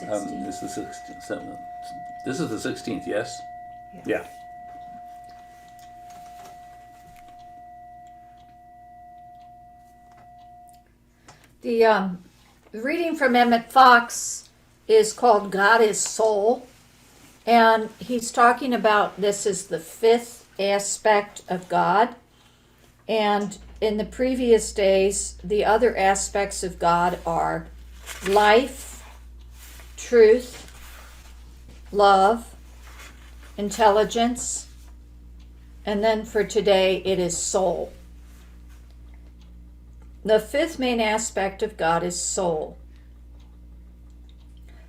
This is the 16th. This is the 16th, yes? Yeah. The reading from Emmett Fox is called God is Soul, and he's talking about this is the fifth aspect of God. And in the previous days, the other aspects of God are life, truth, love, intelligence, and then for today it is soul. The fifth main aspect of God is soul.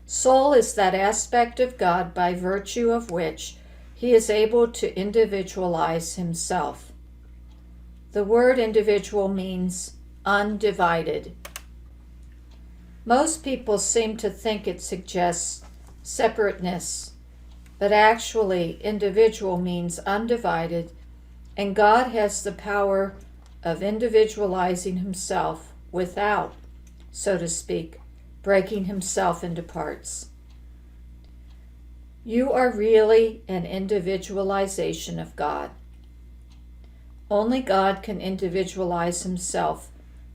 Soul is that aspect of God by virtue of which he is able to individualize himself. The word individual means undivided. Most people seem to think it suggests separateness, but actually individual means undivided, and God has the power of individualizing himself without, so to speak, breaking himself into parts. You are really an individualization of God. Only God can individualize himself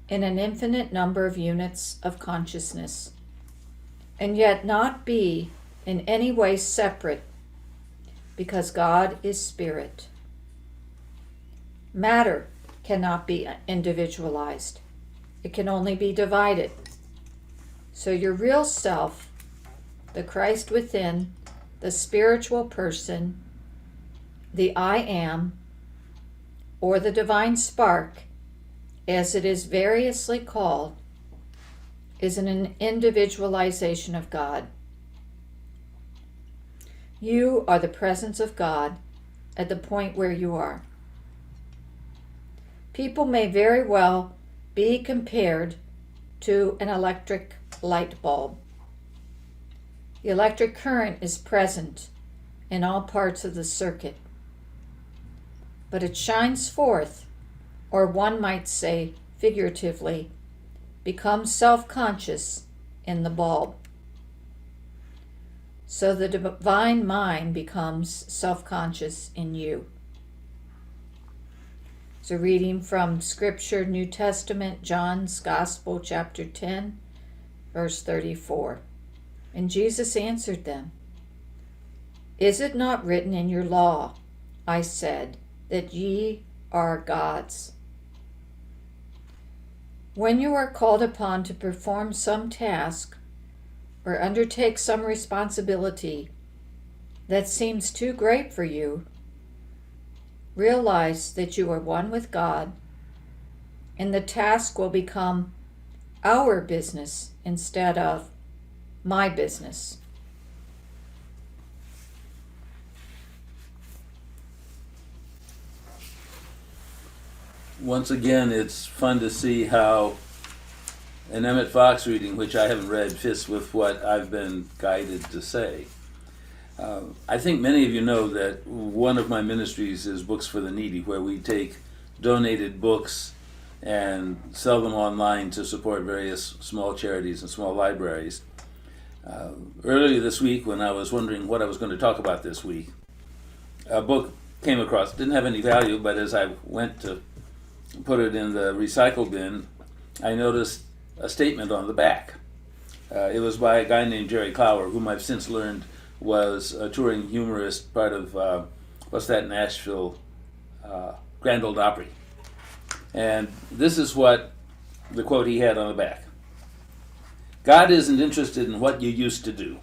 in an infinite number of units of consciousness, and yet not be in any way separate, because God is spirit. Matter cannot be individualized. It can only be divided. So your real self, the Christ within, the spiritual person, the I am, or the divine spark, as it is variously called, is an individualization of God. You are the presence of God at the point where you are. People may very well be compared to an electric light bulb. The electric current is present in all parts of the circuit, but it shines forth, or one might say figuratively, becomes self-conscious in the bulb. So the divine mind becomes self-conscious in you. It's a reading from Scripture, New Testament, John's Gospel, chapter 10, verse 34. And Jesus answered them, "Is it not written in your law, I said, that ye are gods?" When you are called upon to perform some task or undertake some responsibility that seems too great for you, realize that you are one with God, and the task will become our business instead of my business. Once again, it's fun to see how an Emmett Fox reading, which I haven't read, fits with what I've been guided to say. I think many of you know that one of my ministries is Books for the Needy, where we take donated books and sell them online to support various small charities and small libraries. Earlier this week, when I was wondering what I was going to talk about this week, a book came across. It didn't have any value, but as I went to put it in the recycle bin, I noticed a statement on the back. It was by a guy named Jerry Clower, whom I've since learned was a touring humorist, part of Nashville Grand Ole Opry. And this is what the quote he had on the back. God isn't interested in what you used to do,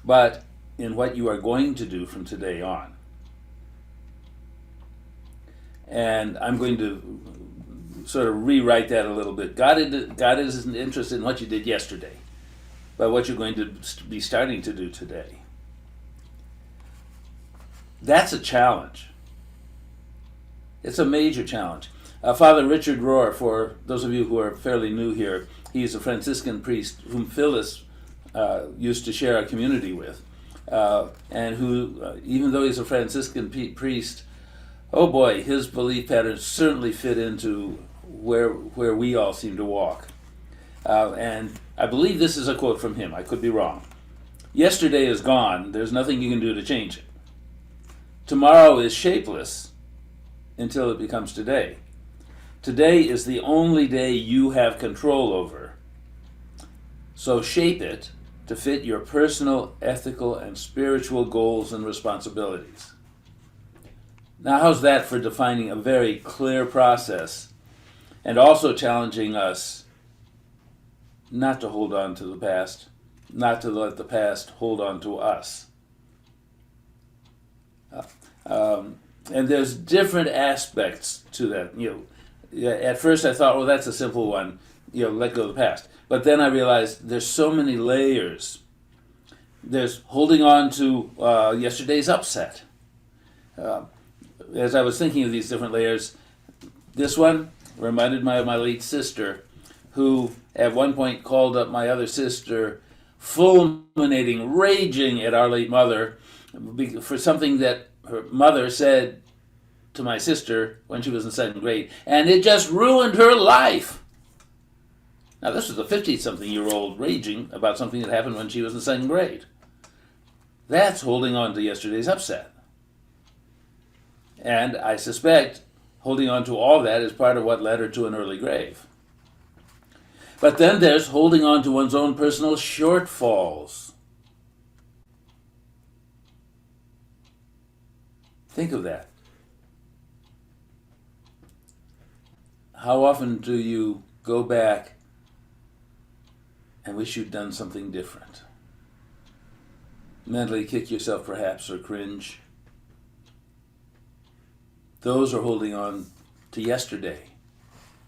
but in what you are going to do from today on. And I'm going to sort of rewrite that a little bit. God isn't interested in what you did yesterday, but what you're going to be starting to do today. That's a challenge. It's a major challenge. Father Richard Rohr, for those of you who are fairly new here, he's a Franciscan priest whom Phyllis used to share a community with, and who, even though he's a Franciscan priest, oh boy, his belief patterns certainly fit into where we all seem to walk. And I believe this is a quote from him. I could be wrong. Yesterday is gone. There's nothing you can do to change it. Tomorrow is shapeless until it becomes today. Today is the only day you have control over. So shape it to fit your personal, ethical, and spiritual goals and responsibilities. Now, how's that for defining a very clear process and also challenging us not to hold on to the past, not to let the past hold on to us? And there's different aspects to that. At first I thought, well, that's a simple one. Let go of the past. But then I realized there's so many layers. There's holding on to yesterday's upset. As I was thinking of these different layers, this one reminded me of my late sister, who at one point called up my other sister, fulminating, raging at our late mother for something that her mother said to my sister when she was in second grade, and it just ruined her life. Now, this was a 50-something-year-old raging about something that happened when she was in second grade. That's holding on to yesterday's upset. And I suspect holding on to all that is part of what led her to an early grave. But then there's holding on to one's own personal shortfalls. Think of that. How often do you go back and wish you'd done something different? Mentally kick yourself perhaps, or cringe. Those are holding on to yesterday,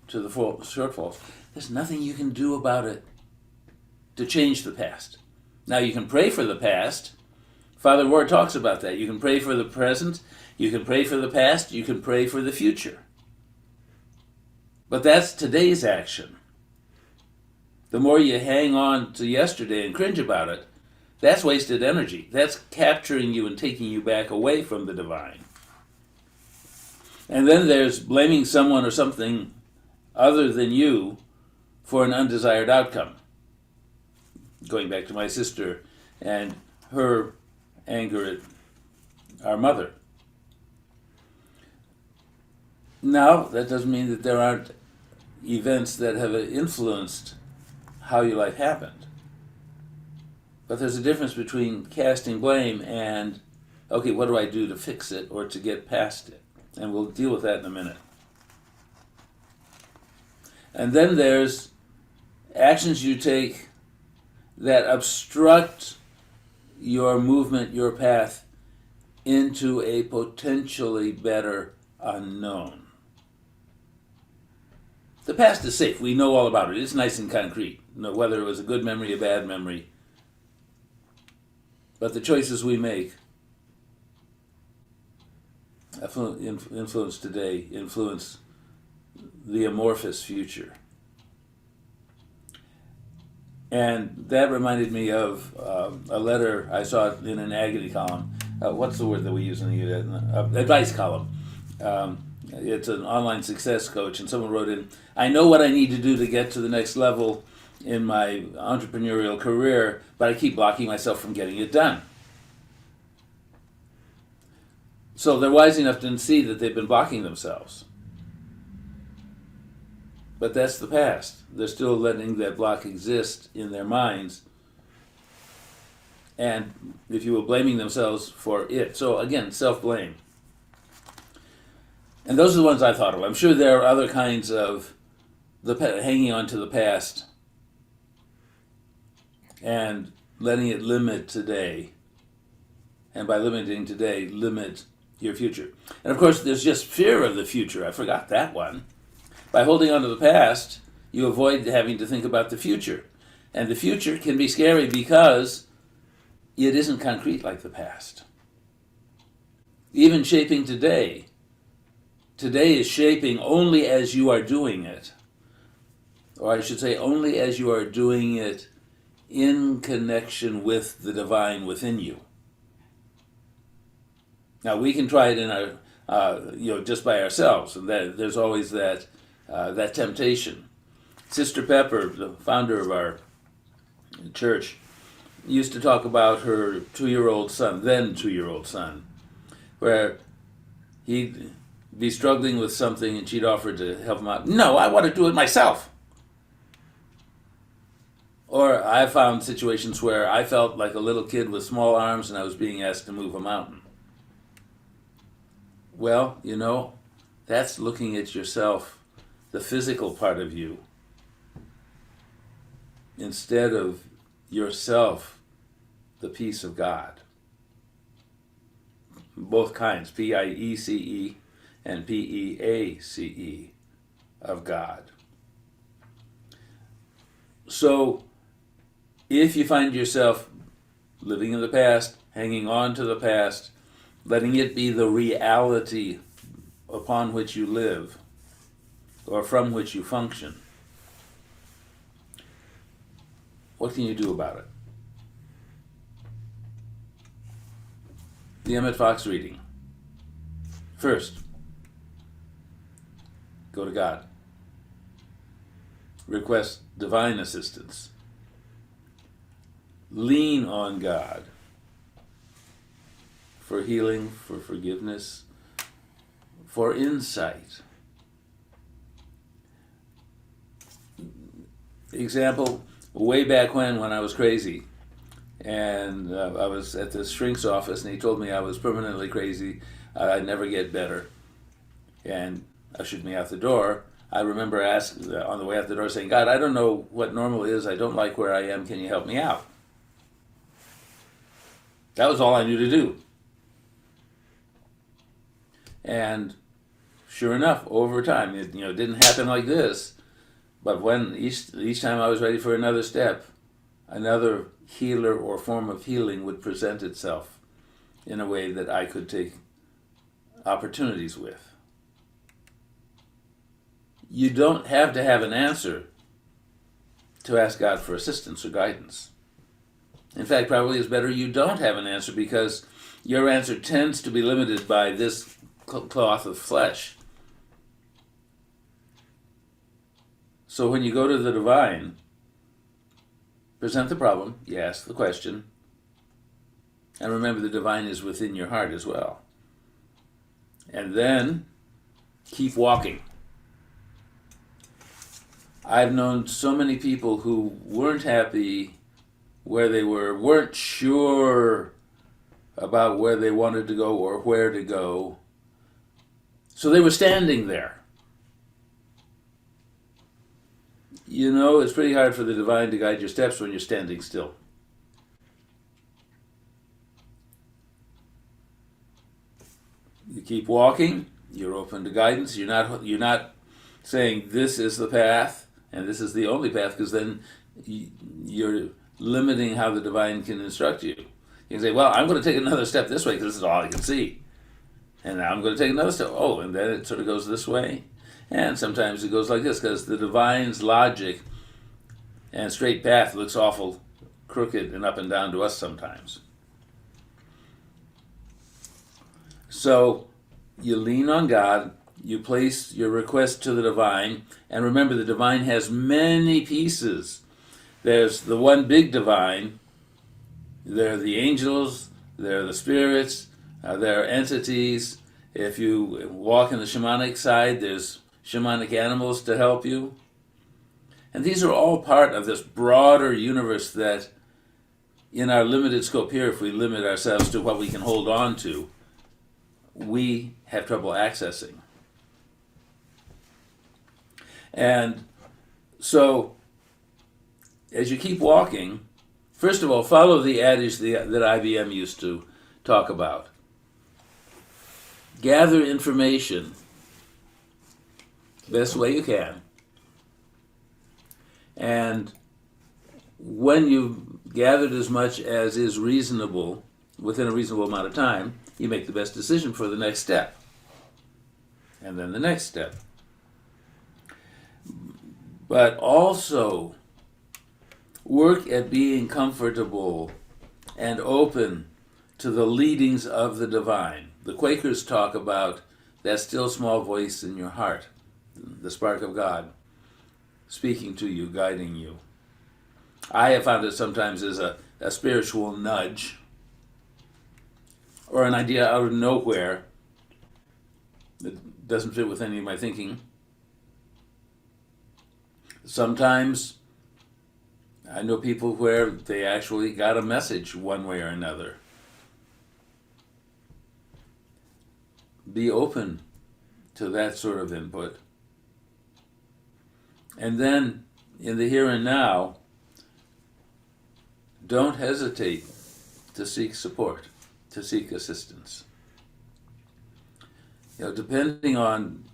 to the shortfalls. There's nothing you can do about it to change the past. Now, you can pray for the past. Father Ward talks about that. You can pray for the present, you can pray for the past, you can pray for the future. But that's today's action. The more you hang on to yesterday and cringe about it, that's wasted energy. That's capturing you and taking you back away from the divine. And then there's blaming someone or something other than you for an undesired outcome. Going back to my sister and her anger at our mother. Now, that doesn't mean that there aren't events that have influenced how your life happened. But there's a difference between casting blame and, okay, what do I do to fix it or to get past it? And we'll deal with that in a minute. And then there's actions you take that obstruct your movement, your path into a potentially better unknown. The past is safe. We know all about it. It's nice and concrete. Whether it was a good memory, a bad memory. But the choices we make influence today, influence the amorphous future. And that reminded me of a letter I saw in an agony column. What's the word that we use in the advice column? It's an online success coach, and someone wrote in, I know what I need to do to get to the next level in my entrepreneurial career, but I keep blocking myself from getting it done. So they're wise enough to see that they've been blocking themselves. But that's the past. They're still letting that block exist in their minds. And, if you will, blaming themselves for it. So again, self-blame. And those are the ones I thought of. I'm sure there are other kinds of hanging on to the past and letting it limit today. And by limiting today, limit your future. And of course, there's just fear of the future. I forgot that one. By holding on to the past, you avoid having to think about the future. And the future can be scary because it isn't concrete like the past. Even shaping today is shaping only as you are doing it. Or I should say, only as you are doing it in connection with the divine within you. Now, we can try it in our, just by ourselves, and there's always that temptation. Sister Pepper, the founder of our church, used to talk about her 2-year-old son, then 2-year-old son, where he'd be struggling with something and she'd offer to help him out. No, I want to do it myself. Or I found situations where I felt like a little kid with small arms and I was being asked to move a mountain. Well, that's looking at yourself, the physical part of you, instead of yourself, the peace of God. Both kinds, P-I-E-C-E and P-E-A-C-E, of God. So, if you find yourself living in the past, hanging on to the past, letting it be the reality upon which you live, or from which you function, what can you do about it? The Emmett Fox reading. First, go to God. Request divine assistance. Lean on God for healing, for forgiveness, for insight. Example, way back when I was crazy, and I was at the shrink's office, and he told me I was permanently crazy, I'd never get better, and ushered me out the door. I remember asking on the way out the door, saying, God, I don't know what normal is, I don't like where I am, can you help me out? That was all I knew to do. And sure enough, over time, it didn't happen like this, but when each time I was ready for another step, another healer or form of healing would present itself in a way that I could take opportunities with. You don't have to have an answer to ask God for assistance or guidance. In fact, probably it's better you don't have an answer, because your answer tends to be limited by this cloth of flesh. So when you go to the divine, present the problem, you ask the question, and remember the divine is within your heart as well. And then keep walking. I've known so many people who weren't happy where they were, weren't sure about where they wanted to go or where to go. So they were standing there. It's pretty hard for the divine to guide your steps when you're standing still. You keep walking, you're open to guidance, you're not saying this is the path and this is the only path, because then you're limiting how the divine can instruct you. You can say, well, I'm going to take another step this way because this is all I can see. And now I'm going to take another step. Oh, and then it sort of goes this way. And sometimes it goes like this, because the divine's logic and straight path looks awful crooked and up and down to us sometimes. So you lean on God, you place your request to the divine, and remember the divine has many pieces. There's the one big divine, there are the angels, there are the spirits, there are entities. If you walk in the shamanic side, there's shamanic animals to help you. And these are all part of this broader universe that, in our limited scope here, if we limit ourselves to what we can hold on to, we have trouble accessing. And so, as you keep walking, first of all, follow the adage that IBM used to talk about. Gather information best way you can. And when you've gathered as much as is reasonable, within a reasonable amount of time, you make the best decision for the next step. And then the next step. But also work at being comfortable and open to the leadings of the divine. The Quakers talk about that still small voice in your heart, the spark of God. speaking to you, guiding you. I have found it sometimes as a spiritual nudge or an idea out of nowhere that doesn't fit with any of my thinking. Sometimes I know people where they actually got a message one way or another. Be open to that sort of input. And then, in the here and now, don't hesitate to seek support, to seek assistance. Depending on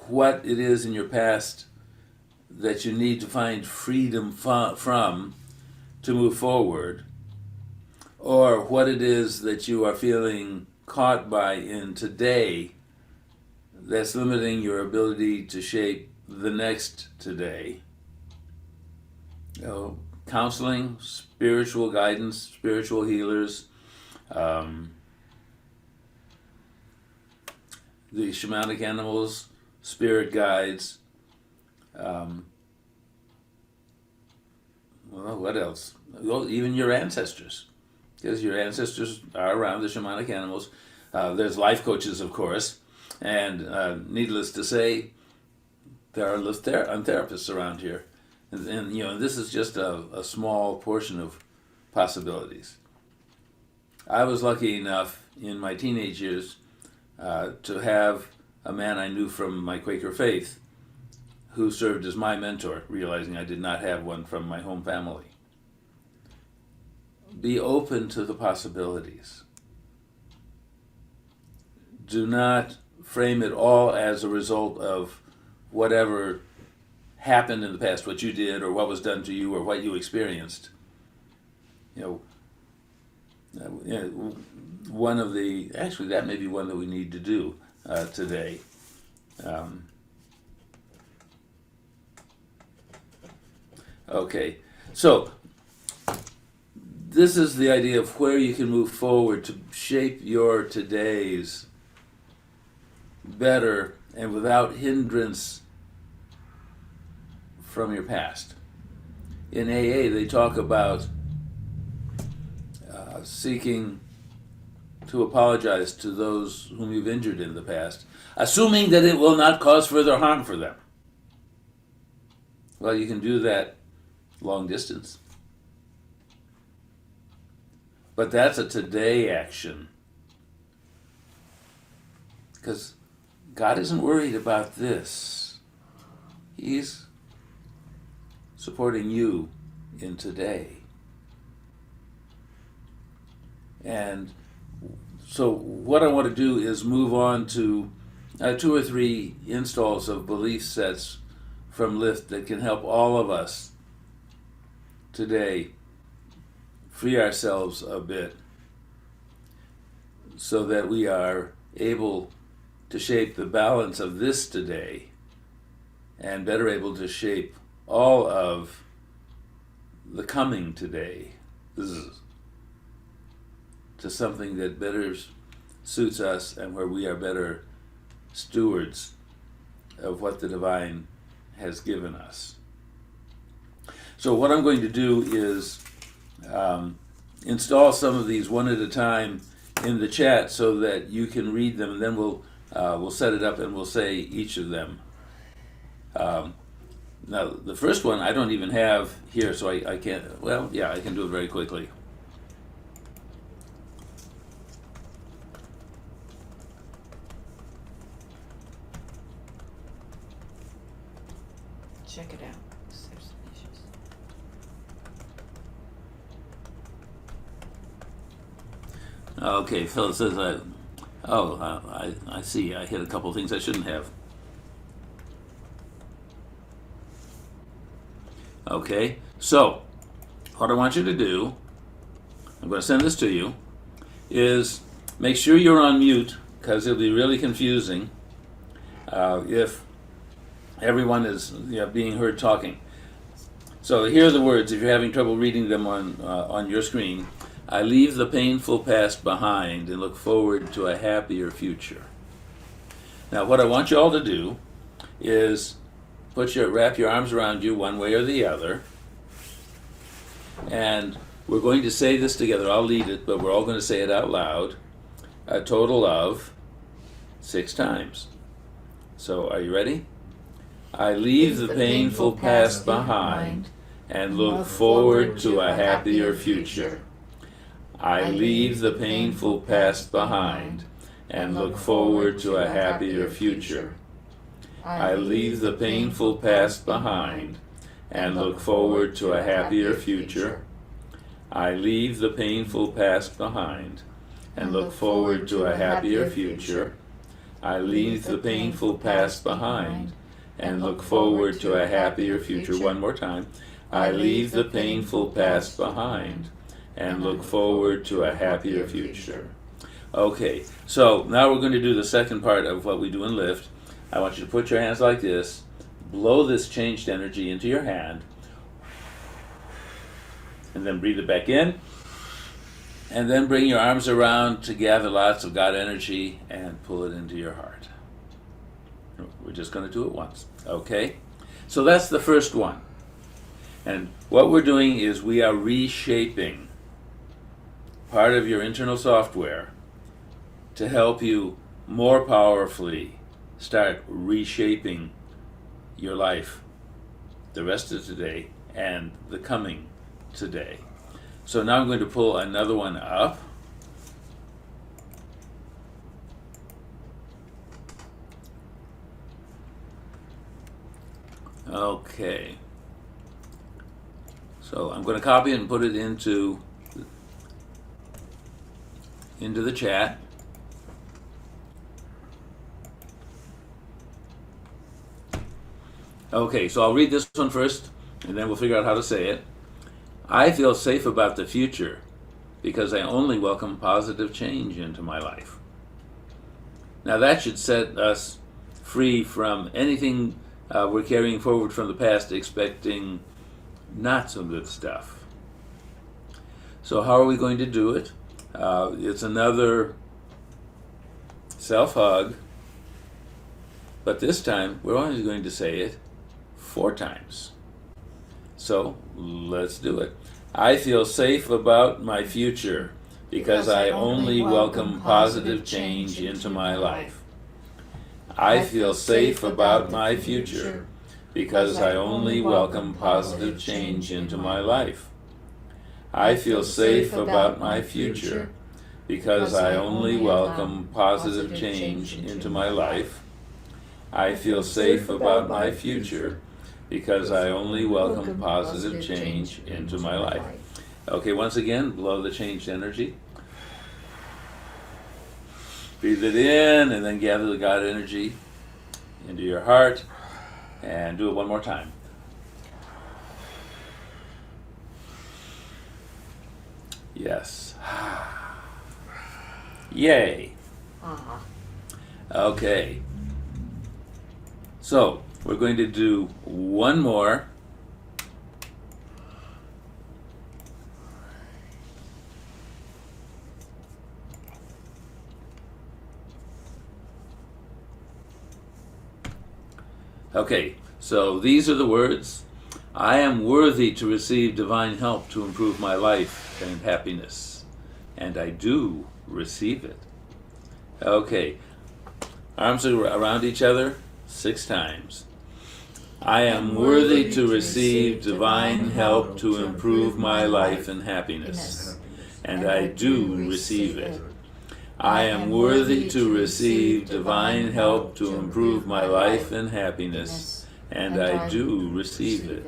what it is in your past that you need to find freedom from to move forward, or what it is that you are feeling caught by in today that's limiting your ability to shape the next today. Counseling, spiritual guidance, spiritual healers, the shamanic animals, spirit guides. What else? Well, even your ancestors, because your ancestors are around, the shamanic animals. There's life coaches, of course, and needless to say, there are therapists around here, and this is just a small portion of possibilities. I was lucky enough in my teenage years to have a man I knew from my Quaker faith who served as my mentor, realizing I did not have one from my home family. Be open to the possibilities. Do not frame it all as a result of whatever happened in the past, what you did or what was done to you or what you experienced. One of the, actually that may be one that we need to do today. Okay, so this is the idea of where you can move forward to shape your todays better and without hindrance from your past. In AA, they talk about seeking to apologize to those whom you've injured in the past, assuming that it will not cause further harm for them. Well, you can do that long distance. But that's a today action. Because God isn't worried about this. He's supporting you in today. And so what I want to do is move on to 2 or 3 installs of belief sets from Lift that can help all of us today free ourselves a bit so that we are able to shape the balance of this today and better able to shape all of the coming today to something that better suits us and where we are better stewards of what the divine has given us. So what I'm going to do is install some of these one at a time in the chat so that you can read them, and then we'll set it up and we'll say each of them. Now, the first one I don't even have here, so I can't, well, yeah, I can do it very quickly. Check it out. There's some issues. Okay, Phil says I see, I hit a couple of things I shouldn't have. Okay, so what I want you to do, I'm going to send this to you, is make sure you're on mute, because it'll be really confusing if everyone is being heard talking. So here are the words, if you're having trouble reading them on your screen. I leave the painful past behind and look forward to a happier future. Now what I want you all to do is wrap your arms around you one way or the other. And we're going to say this together. I'll lead it, but we're all going to say it out loud. A total of 6 times. So, are you ready? I leave the painful past behind and look forward to a happier future. I leave the painful past behind and look forward to a happier future. I leave the painful past behind and look forward to a happier future. I leave the painful past behind and look forward to a happier future. I leave the painful past behind and look forward to a happier future. One more time. I leave the painful past behind and look forward to a happier future. Okay, so now we're going to do the second part of what we do in lift. I want you to put your hands like this, blow this changed energy into your hand, and then breathe it back in, and then bring your arms around to gather lots of God energy and pull it into your heart. We're just going to do it once, okay? So that's the first one. And what we're doing is we are reshaping part of your internal software to help you more powerfully start reshaping your life the rest of today and the coming today. So now I'm going to pull another one up. Okay. So I'm going to copy it and put it into the chat. Okay, so I'll read this one first, and then we'll figure out how to say it. I feel safe about the future because I only welcome positive change into my life. Now that should set us free from anything we're carrying forward from the past, expecting not so good stuff. So how are we going to do it? It's another self-hug, but this time we're only going to say it 4 times. So let's do it. I feel safe about my future because I only welcome positive change into my life. I feel safe about my future because I only welcome positive change into my life. I feel safe about my future because I only welcome positive change into my life. I feel safe about my future because I only welcome positive change into my life. Okay, once again, blow the changed energy. Breathe it in and then gather the God energy into your heart and do it one more time. Yes. Yay. Okay. So, we're going to do one more. Okay, so these are the words. I am worthy to receive divine help to improve my life and happiness, and I do receive it. Okay, arms are around each other 6 times. I am worthy to receive divine help to improve my life and happiness, and I do receive it. I am worthy to receive divine help to improve my life and happiness, and I do receive it.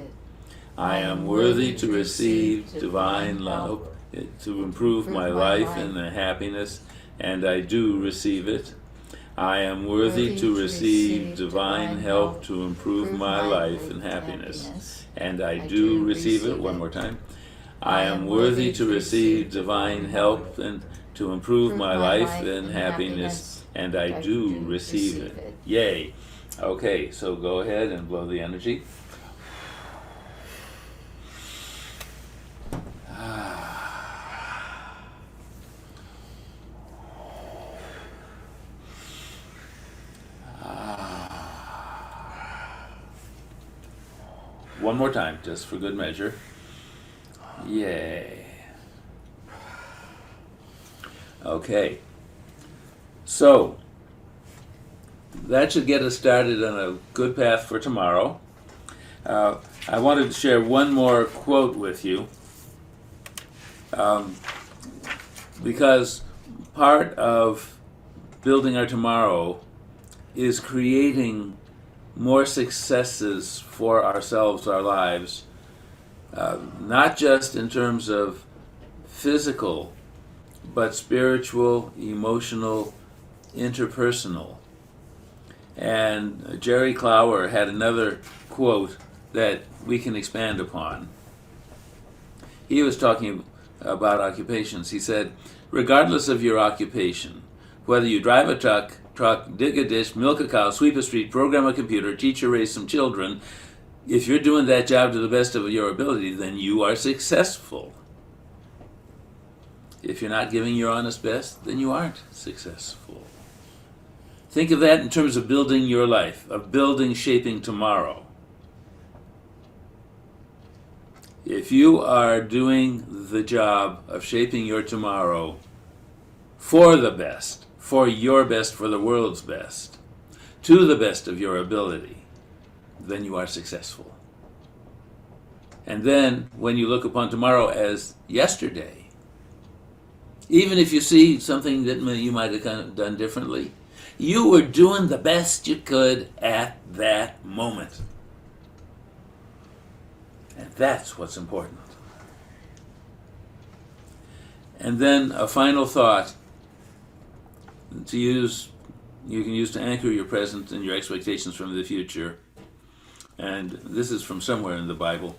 I am worthy to receive divine help to improve my life and happiness, and I do receive it. I am worthy to receive divine help to improve my life and happiness, and I do receive it. One more time. I am worthy to receive divine help and to improve my life and happiness, and I do receive it. Yay. Okay, so go ahead and blow the energy. one more time, just for good measure. Yay. Okay. So, that should get us started on a good path for tomorrow. I wanted to share one more quote with you, because part of building our tomorrow is creating more successes for ourselves, our lives, not just in terms of physical, but spiritual, emotional, interpersonal. And Jerry Clower had another quote that we can expand upon. He was talking about occupations. He said, regardless of your occupation, whether you drive a truck, dig a dish, milk a cow, sweep a street, program a computer, teach or raise some children, if you're doing that job to the best of your ability, then you are successful. If you're not giving your honest best, then you aren't successful. Think of that in terms of building your life, of building, shaping tomorrow. If you are doing the job of shaping your tomorrow for the best, for your best, for the world's best, to the best of your ability, then you are successful. And then, when you look upon tomorrow as yesterday, even if you see something that you might have done differently, you were doing the best you could at that moment. And that's what's important. And then a final thought to use, you can use to anchor your present and your expectations from the future. And this is from somewhere in the Bible.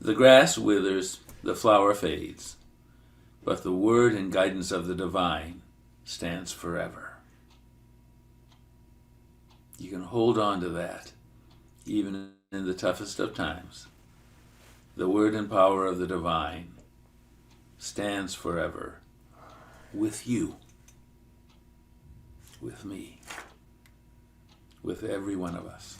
The grass withers, the flower fades, but the word and guidance of the divine stands forever. You can hold on to that, even in the toughest of times. The word and power of the divine stands forever with you, with me, with every one of us.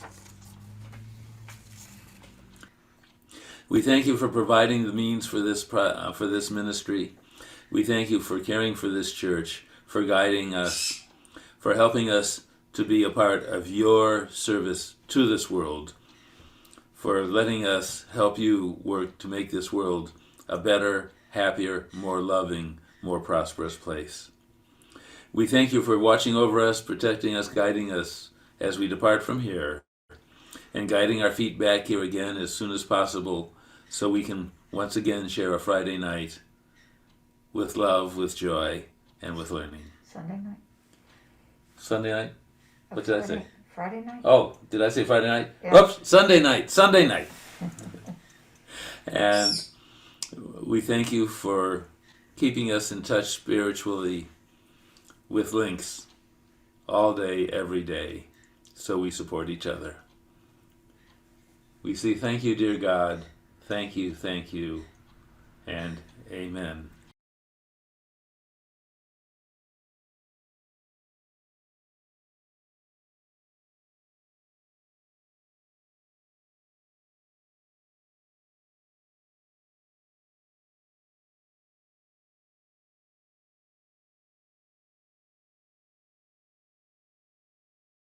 We thank you for providing the means for this ministry. We thank you for caring for this church, for guiding us, for helping us to be a part of your service to this world, for letting us help you work to make this world a better, happier, more loving, more prosperous place. We thank you for watching over us, protecting us, guiding us as we depart from here, and guiding our feet back here again as soon as possible so we can once again share a Friday night with love, with joy, and with learning. Sunday night. Sunday night? What did I say? Friday night? Oh, did I say Friday night? Yeah. Oops, Sunday night. And we thank you for keeping us in touch spiritually with links all day, every day, so we support each other. We say thank you, dear God. Thank you, and amen.